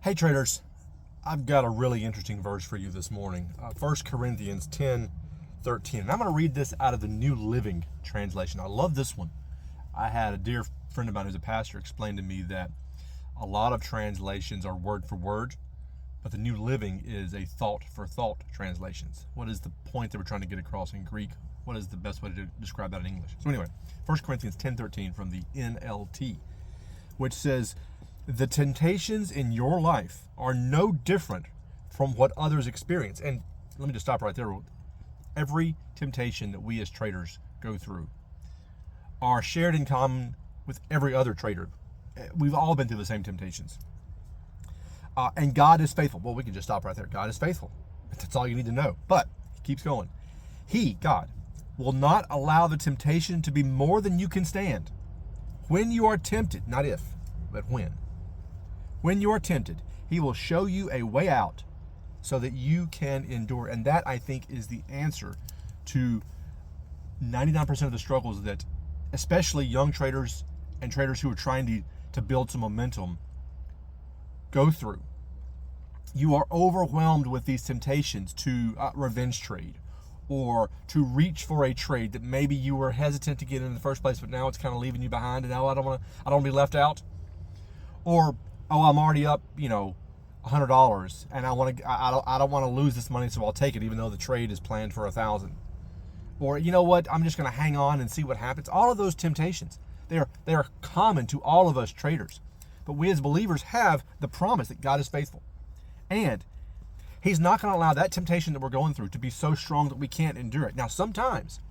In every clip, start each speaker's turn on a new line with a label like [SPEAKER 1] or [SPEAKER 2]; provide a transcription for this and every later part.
[SPEAKER 1] Hey traders, I've got a really interesting verse for you this morning. 1 Corinthians 10:13. And I'm going to read this out of the New Living Translation. I love this one. I had a dear friend of mine who's a pastor explain to me that a lot of translations are word for word, but the New Living is a thought for thought translations. What is the point that we're trying to get across in Greek? What is the best way to describe that in English? So anyway, 1 Corinthians 10:13 from the NLT, which says, "The temptations in your life are no different from what others experience." And let me just stop right there. Every temptation that we as traders go through are shared in common with every other trader. We've all been through the same temptations. And God is faithful. Well, we can just stop right there. God is faithful. That's all you need to know. But he keeps going. He, God, will not allow the temptation to be more than you can stand. When you are tempted, not if, but when you are tempted, he will show you a way out so that you can endure. And that, I think, is the answer to 99% of the struggles that especially young traders and traders who are trying to build some momentum go through. You are overwhelmed with these temptations to revenge trade, or to reach for a trade that maybe you were hesitant to get in the first place, but now it's kind of leaving you behind, and now I don't want to be left out. Or, oh, I'm already up, $100, and I don't want to lose this money, so I'll take it, even though the trade is planned for 1,000. Or, you know what, I'm just going to hang on and see what happens. All of those temptations, they are common to all of us traders. But we as believers have the promise that God is faithful. And he's not going to allow that temptation that we're going through to be so strong that we can't endure it. Now, sometimes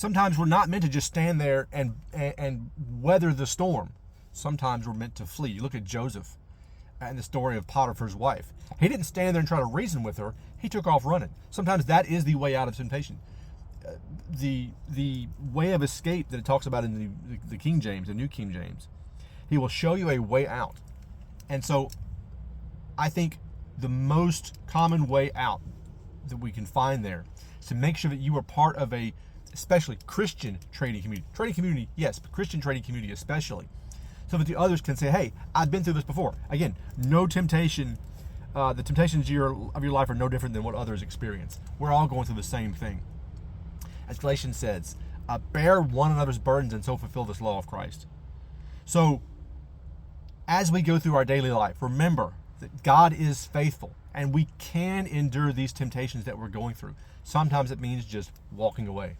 [SPEAKER 1] we're not meant to just stand there and weather the storm. Sometimes we're meant to flee. You look at Joseph and the story of Potiphar's wife. He didn't stand there and try to reason with her. He took off running. Sometimes that is the way out of temptation. The way of escape that it talks about in the King James, the New King James, he will show you a way out. And so I think the most common way out that we can find there is to make sure that you are part of a, especially Christian trading community. Trading community, yes, but Christian trading community especially. So that the others can say, hey, I've been through this before. Again, no temptation, the temptations of your life are no different than what others experience. We're all going through the same thing. As Galatians says, bear one another's burdens and so fulfill this law of Christ. So, as we go through our daily life, remember that God is faithful and we can endure these temptations that we're going through. Sometimes it means just walking away.